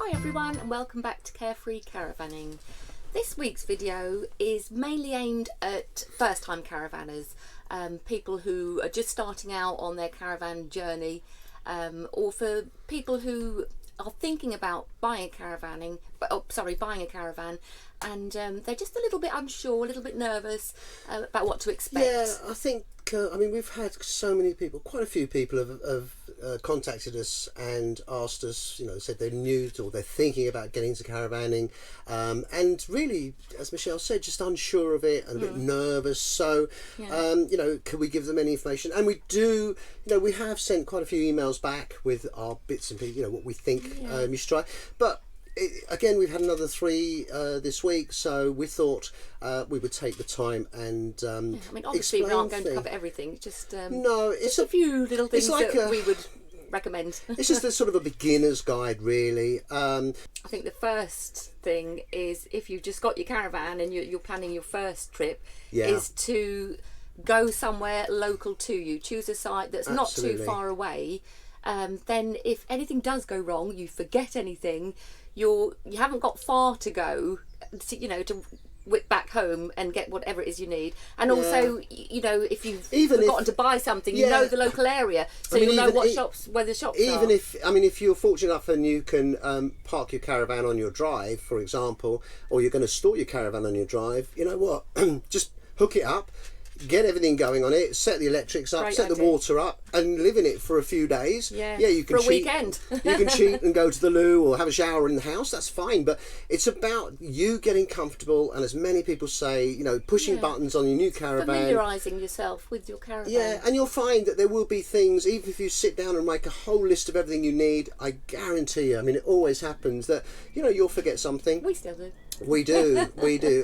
Hi everyone and welcome back to Carefree Caravanning. This week's video is mainly aimed at first time caravanners, people who are just starting out on their caravan journey, or for people who are thinking about buying a caravan and they're just a little bit unsure, a little bit nervous about what to expect. Yeah, I think we've had so many people, quite a few people have contacted us and asked us, said they're new to, or they're thinking about getting into caravanning, and really, as Michelle said, just unsure of it and a bit nervous. So, can we give them any information? And we do. We have sent quite a few emails back with our bits and pieces, what we think you should try. But again, we've had another 3 this week, so we thought we would take the time and obviously we aren't going to cover everything. Just no, it's just a few little things that we would recommend. It's just a sort of a beginner's guide, really. I think the first thing is, if you've just got your caravan and you're planning your first trip, is to go somewhere local to you. Choose a site that's not too far away. Then if anything does go wrong, you forget anything, you haven't got far to go to whip back home and get whatever it is you need. And also, if you've forgotten to buy something, you know the local area, so you'll know where the shops are. If you're fortunate enough and you can park your caravan on your drive, for example, or you're going to store your caravan on your drive, you know what, just hook it up, get everything going on it, set the electrics up, set the water up, and live in it for a few days. You can cheat. Weekend. You can cheat and go to the loo or have a shower in the house. That's fine, but it's about you getting comfortable, and as many people say, pushing buttons on your new caravan, familiarising yourself with your caravan. Yeah, and you'll find that there will be things, even if you sit down and make a whole list of everything you need. I guarantee you. It always happens that you'll forget something. We still do. We do.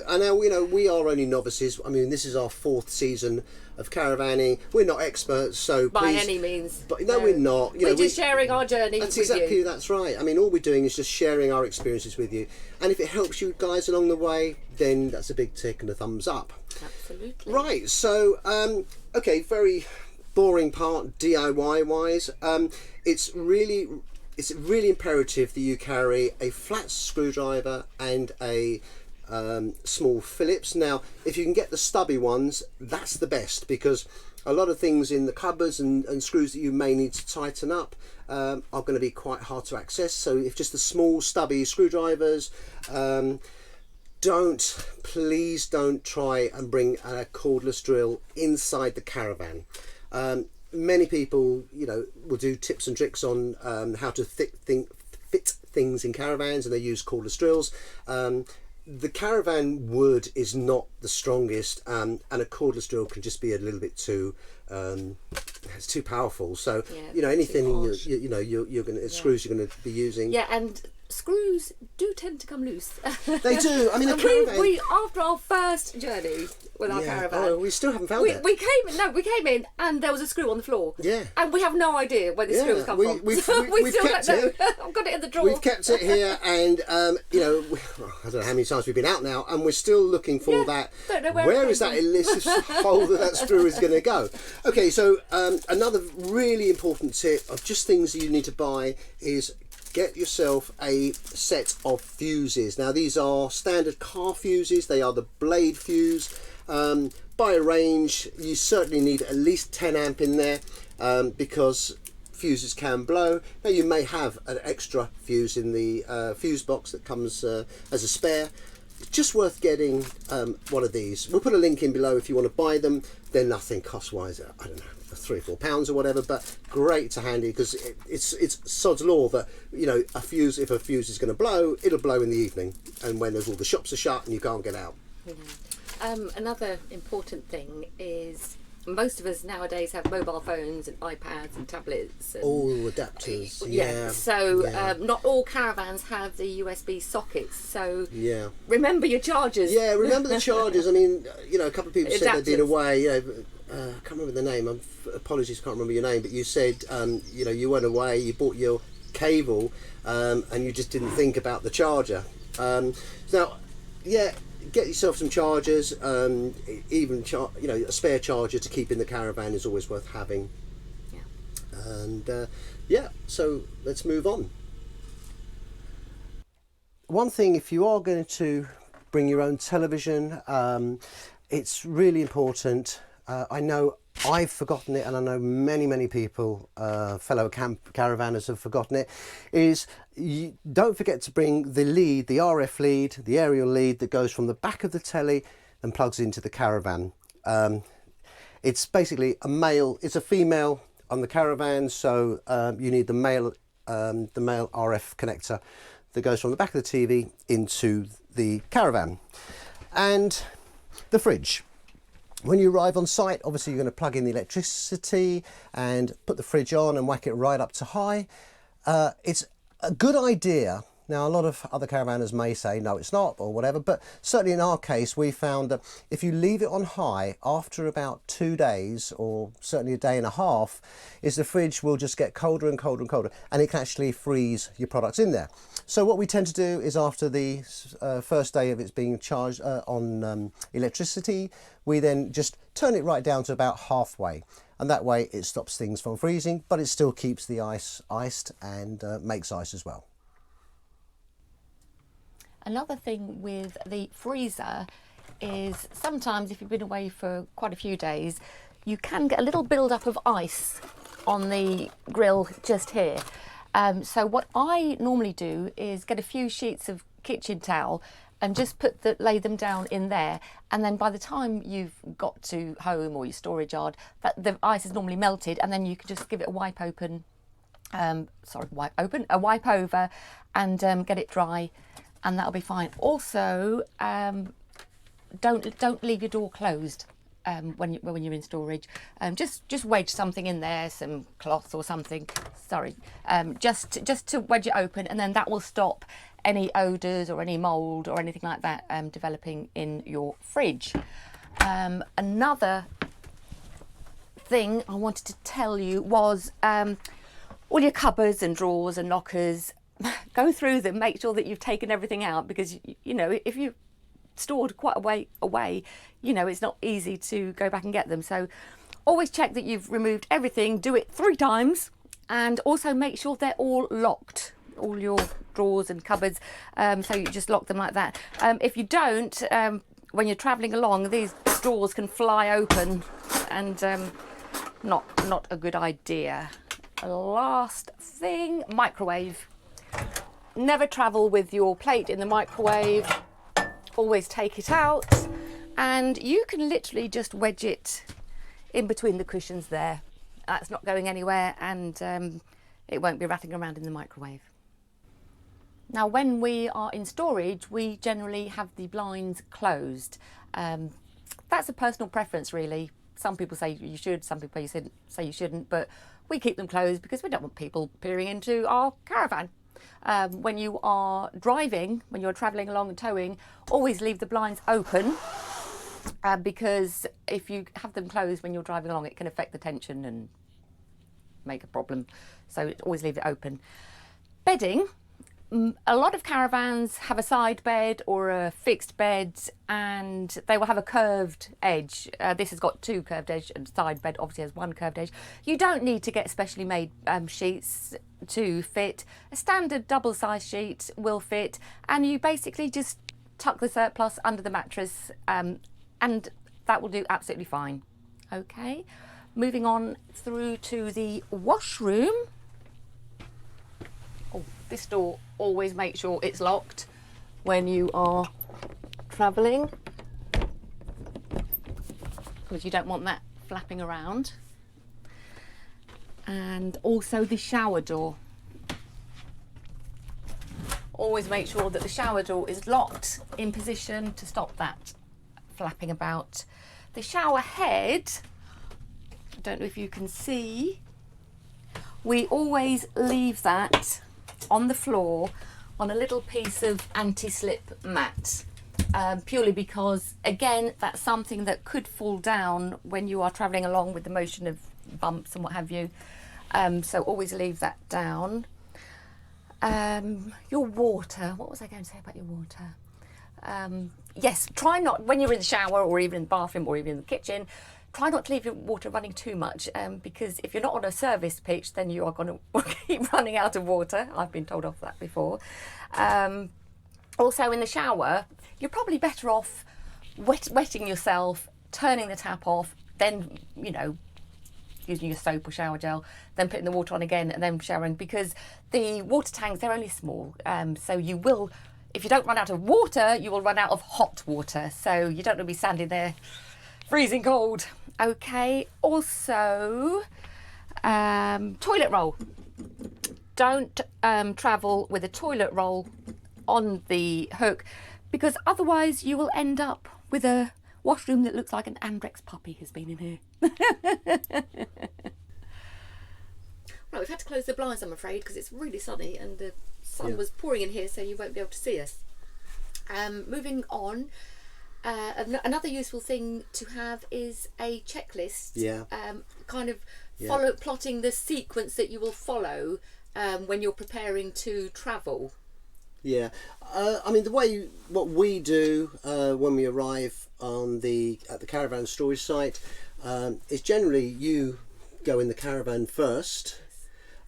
And now, we are only novices. This is our 4th season of caravanning. We're not experts, so by any means. But no, we're not. We're just sharing our journey with you. That's right. All we're doing is just sharing our experiences with you. And if it helps you guys along the way, then that's a big tick and a thumbs up. Absolutely. Right. So, very boring part, DIY wise. It's really imperative that you carry a flat screwdriver and a small Phillips. Now, if you can get the stubby ones, that's the best, because a lot of things in the cupboards and screws that you may need to tighten up are going to be quite hard to access. So if just the small stubby screwdrivers, please don't try and bring a cordless drill inside the caravan. Many people, will do tips and tricks on how to fit things in caravans, and they use cordless drills. The caravan wood is not the strongest, and a cordless drill can just be a little bit too. It's too powerful. So anything you're going to screws you're going to be using. Yeah, and screws do tend to come loose. They do. A caravan. We after our first journey with our caravan, we still haven't found it. We came in and there was a screw on the floor. Yeah. And we have no idea where the screw has come from. We've still kept don't know. I've got it in the drawer. We've kept it here, and I don't know how many times we've been out now, and we're still looking for that. Don't know where is that elusive hole that screw is going to go? Okay, so another really important tip of just things that you need to buy is get yourself a set of fuses. Now, these are standard car fuses. They are the blade fuse. By a range, you certainly need at least 10 amp in there, because fuses can blow. Now, you may have an extra fuse in the fuse box that comes as a spare. Just worth getting one of these. We'll put a link in below if you want to buy them. They're nothing cost-wise, I don't know, £3 or £4 or whatever, but great to handy, because it's sod's law that if a fuse is going to blow, it'll blow in the evening, and when all the shops are shut and you can't get out. Another important thing is, most of us nowadays have mobile phones and iPads and tablets. And, all adapters. So not all caravans have the USB sockets. So remember your chargers. Yeah, remember the chargers. A couple of people said they'd been away. I can't remember the name. Apologies, can't remember your name. But you said you went away. You bought your cable, and you just didn't think about the charger. Get yourself some chargers. Even a spare charger to keep in the caravan is always worth having. And so let's move on. one thing, if you are going to bring your own television, it's really important. I know I've forgotten it, and I know many people, fellow caravanners have forgotten it, is you don't forget to bring the lead, the RF lead, the aerial lead that goes from the back of the telly and plugs into the Caravan. It's basically it's a female on the Caravan, so you need the male RF connector that goes from the back of the TV into the Caravan. And the fridge. When you arrive on site, obviously you're going to plug in the electricity and put the fridge on and whack it right up to high. It's a good idea. Now, a lot of other caravanners may say, no, it's not, or whatever, but certainly in our case, we found that if you leave it on high after about 2 days, or certainly a day and a half, is the fridge will just get colder and colder and colder, and it can actually freeze your products in there. So what we tend to do is after the first day of it's being charged on electricity, we then just turn it right down to about halfway. And that way it stops things from freezing, but it still keeps the ice iced and makes ice as well. Another thing with the freezer is sometimes if you've been away for quite a few days, you can get a little build-up of ice on the grill just here. So what I normally do is get a few sheets of kitchen towel and just lay them down in there, and then by the time you've got to home or your storage yard, the ice is normally melted, and then you can just give it a wipe over and get it dry, and that'll be fine. Also, don't leave your door closed when you're in storage. Just wedge something in there, some cloth or something. Sorry, just to wedge it open, and then that will stop any odours or any mould or anything like that developing in your fridge. Another thing I wanted to tell you was all your cupboards and drawers and lockers. Go through them, make sure that you've taken everything out, because you know if you stored quite a way away, you know it's not easy to go back and get them. So always check that you've removed everything. Do it 3 times, and also make sure they're all locked, all your drawers and cupboards. So you just lock them like that. If you don't, when you're travelling along, these drawers can fly open, and not a good idea. Last thing, microwave. Never travel with your plate in the microwave. Always take it out, and you can literally just wedge it in between the cushions there. That's not going anywhere, and it won't be rattling around in the microwave. Now, when we are in storage, we generally have the blinds closed. That's a personal preference, really. Some people say you should, some people say you shouldn't, but we keep them closed because we don't want people peering into our caravan. When you are driving, when you're travelling along and towing, always leave the blinds open, because if you have them closed when you're driving along, it can affect the tension and make a problem. So always leave it open. Bedding. A lot of caravans have a side bed or a fixed bed, and they will have a curved edge. This has got 2 curved edges, and side bed obviously has 1 curved edge. You don't need to get specially made sheets to fit. A standard double-sized sheet will fit, and you basically just tuck the surplus under the mattress, and that will do absolutely fine. Okay, moving on through to the washroom. Oh, this door, always make sure it's locked when you are travelling, because you don't want that flapping around. And also the shower door. Always make sure that the shower door is locked in position to stop that flapping about. The shower head, I don't know if you can see, we always leave that on the floor on a little piece of anti-slip mat, purely because, again, that's something that could fall down when you are travelling along with the motion of bumps and what have you. So always leave that down. Your water, what was I going to say about your water? Yes, try not, when you're in the shower or even in the bathroom or even in the kitchen, try not to leave your water running too much, because if you're not on a service pitch, then you are going to keep running out of water. I've been told off that before. Also in the shower, you're probably better off wetting yourself, turning the tap off, then, using your soap or shower gel, then putting the water on again and then showering, because the water tanks, they're only small. So you will, if you don't run out of water, you will run out of hot water. So you don't want to be standing there freezing cold. Okay, also, toilet roll. Don't travel with a toilet roll on the hook, because otherwise you will end up with a washroom that looks like an Andrex puppy has been in here. Right, we've had to close the blinds, I'm afraid, because it's really sunny and the sun was pouring in here, so you won't be able to see us. Moving on, another useful thing to have is a checklist. Plotting the sequence that you will follow when you're preparing to travel. Yeah, I mean, what we do when we arrive at the caravan storage site is generally you go in the caravan first.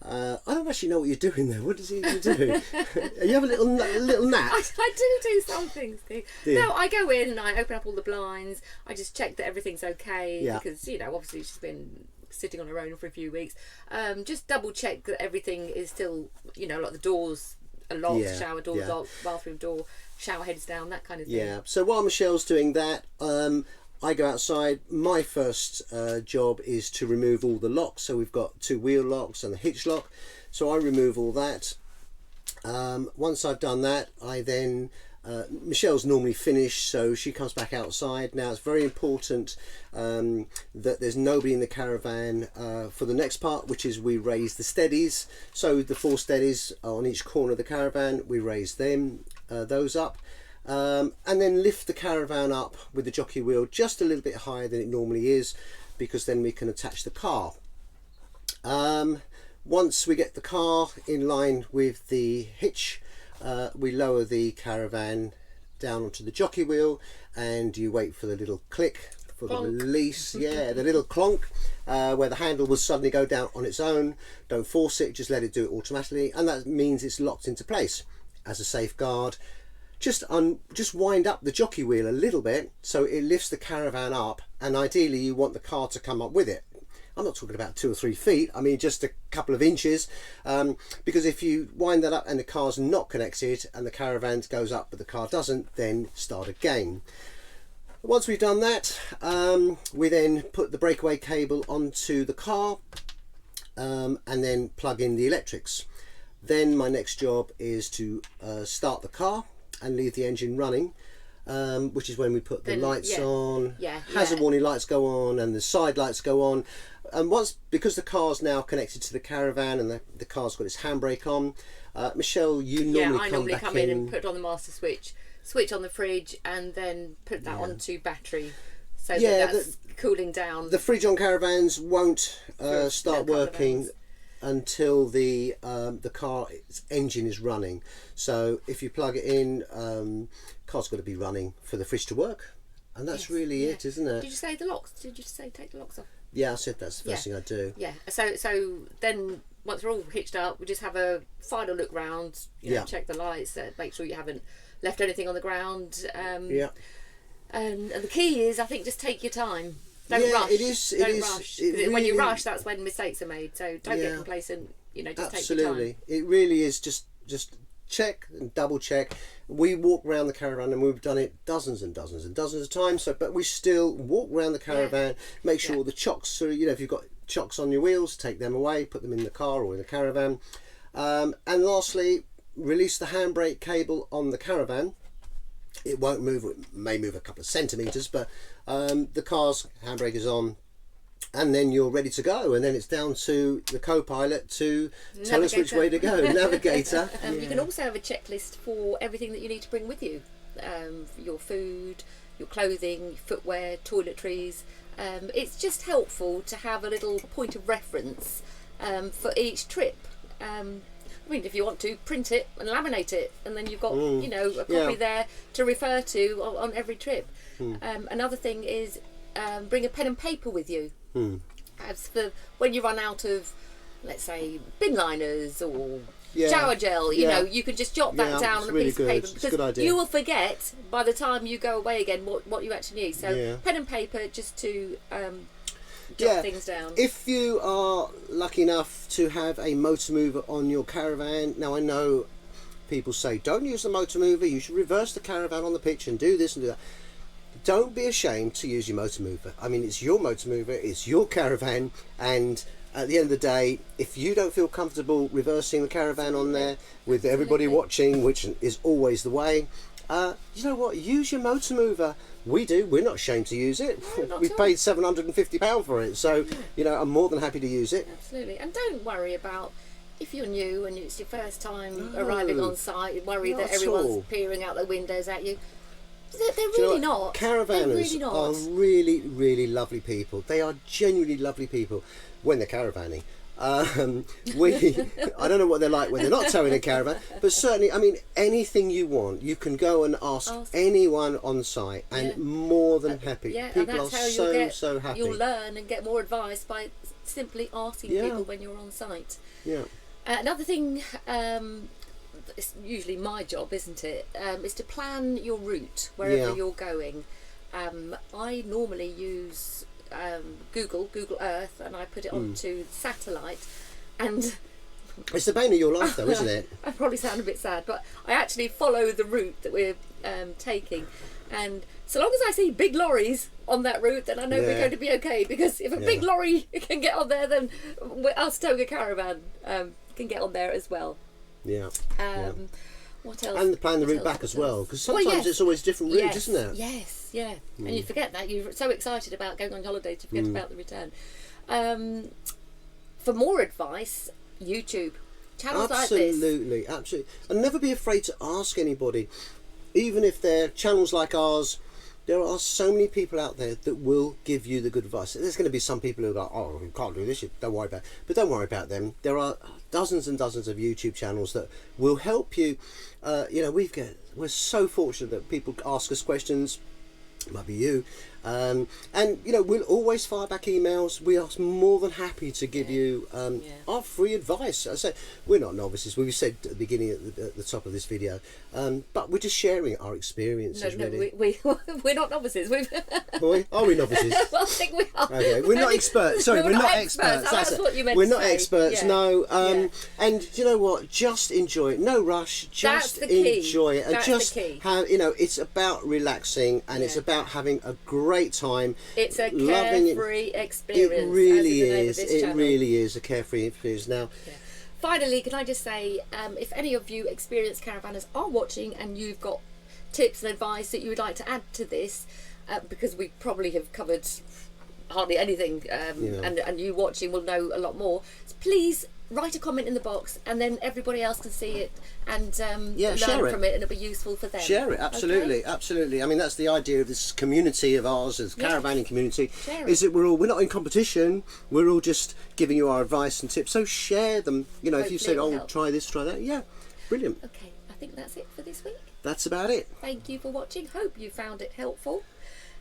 I don't actually know what you're doing there. What does he even do? You have a little nap? I do some things, Steve. No, I go in and I open up all the blinds. I just check that everything's okay, because, obviously she's been sitting on her own for a few weeks. Just double check that everything is still, like the doors are locked, shower doors locked, bathroom door, shower heads down, that kind of thing. Yeah, so while Michelle's doing that, I go outside. My first job is to remove all the locks. So we've got 2 wheel locks and the hitch lock. So I remove all that. Once I've done that, I then... Michelle's normally finished, so she comes back outside. Now it's very important that there's nobody in the caravan for the next part, which is we raise the steadies. So the 4 steadies on each corner of the caravan, we raise those up. And then lift the caravan up with the jockey wheel just a little bit higher than it normally is, because then we can attach the car. Once we get the car in line with the hitch, we lower the caravan down onto the jockey wheel, and you wait for the little click for the release. The little clonk where the handle will suddenly go down on its own. Don't force it, just let it do it automatically, and that means it's locked into place. As a safeguard, just wind up the jockey wheel a little bit so it lifts the caravan up, and ideally you want the car to come up with it. I'm not talking about 2 or 3 feet, I mean just a couple of inches, because if you wind that up and the car's not connected and the caravan goes up but the car doesn't, then start again. Once we've done that, we then put the breakaway cable onto the car and then plug in the electrics. Then my next job is to start the car and leave the engine running, which is when we put the lights on. Hazard warning lights go on and the side lights go on. And because the car's now connected to the caravan and the car's got its handbrake on, Michelle, you normally come in and put on the master switch on the fridge, and then put that onto battery, so that's cooling down. The fridge on caravans won't start working until the car's engine is running. So if you plug it in, car's got to be running for the fridge to work, and that's really it, isn't it? Did you say the locks? Did you say take the locks off? Yeah, I said that's the first thing I do. Yeah. So then once we're all hitched up, we just have a final look round. Check the lights, make sure you haven't left anything on the ground. And the key is, I think, just take your time. Don't rush. Don't rush. When you rush, that's when mistakes are made. So don't get complacent. Just take your time. It really is just check and double check. We walk around the caravan, and we've done it dozens and dozens and dozens of times. But we still walk around the caravan, make sure all the chocks are, if you've got chocks on your wheels, take them away, put them in the car or in the caravan. And lastly, release the handbrake cable on the caravan. It won't move, it may move a couple of centimetres, but the car's handbrake is on, and then you're ready to go, and then it's down to the co-pilot to tell us which way to go. Navigator. You can also have a checklist for everything that you need to bring with you, your food, your clothing, your footwear, toiletries. It's just helpful to have a little point of reference for each trip. I mean, if you want to, print it and laminate it, and then you've got a copy there to refer to on every trip. Another thing is bring a pen and paper with you. As for when you run out of, let's say, bin liners or shower gel. You know, you can just jot that down on a piece of paper, because you will forget by the time you go away again what you actually need. So pen and paper, just to jot things down. If you are lucky enough to have a motor mover on your Caravan, now I know people say don't use the motor mover, you should reverse the Caravan on the pitch and do this and do that. Don't be ashamed to use your motor mover. I mean, it's your motor mover, it's your Caravan, and at the end of the day, if you don't feel comfortable reversing the Caravan on there with everybody watching, which is always the way, you know what, use your motor mover. We do, we're not ashamed to use it. No, we've paid £750 for it, so you know, I'm more than happy to use it. Absolutely. And don't worry about if you're new and it's your first time arriving on site, worry that everyone's peering out the windows at you. They're really not. Caravanners are really, really lovely people. They are genuinely lovely people when they're caravanning. I don't know what they're like when they're not towing a caravan, but certainly, I mean, anything you want, you can go and ask anyone on site, and more than happy. People are so happy. You'll learn and get more advice by simply asking people when you're on site. Another thing, it's usually my job, isn't it, is to plan your route wherever you're going. I normally use Google Earth, and I put it onto satellite, and it's the bane of your life though, isn't it? I probably sound a bit sad, but I actually follow the route that we're taking, and so long as I see big lorries on that route, then I know we're going to be okay, because if a big lorry can get on there, then us towing a caravan can get on there as well. What else? And plan the route back as well, because sometimes it's always different routes, isn't it? Yes, and you forget that. You're so excited about going on holiday to forget about the return. For more advice, YouTube channels like this. Absolutely. And never be afraid to ask anybody, even if they're channels like ours. There are so many people out there that will give you the good advice. There's going to be some people who go, oh, you can't do this, don't worry about it. But don't worry about them. There are dozens and dozens of YouTube channels that will help you. You know, we're so fortunate that people ask us questions. It might be you. And, you know, we'll always fire back emails. We are more than happy to give you our free advice. I say, we're not novices. We said at the beginning, at the top of this video, but we're just sharing our experiences. We're not novices. Are we novices? Well, I think we are. Okay, we're not experts. Sorry, we're not experts. That's what you meant We're to not say. experts, no. And you know what? Just enjoy it. No rush. Just enjoy it. And just have, you know, it's about relaxing, and it's about having a great time. It's a carefree experience. It really is. It really is a carefree experience. Now, finally, can I just say, if any of you experienced caravanners are watching and you've got tips and advice that you would like to add to this, because we probably have covered hardly anything, and you watching will know a lot more, so please write a comment in the box, and then everybody else can see it and learn from it, and it'll be useful for them. Share it, absolutely. I mean, that's the idea of this community of ours, as caravanning community, is that we're not in competition, we're all just giving you our advice and tips, so share them. You know, hopefully if you said, try this, try that, brilliant. Okay, I think that's it for this week. That's about it. Thank you for watching. Hope you found it helpful.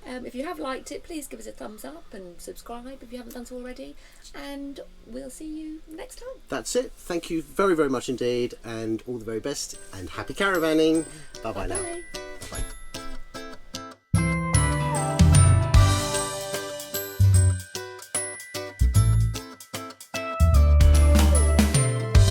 If you have liked it, please give us a thumbs up and subscribe if you haven't done so already, and we'll see you next time. That's it. Thank you very, very much indeed, and all the very best, and happy caravanning. Bye-bye now. Bye. Bye-bye.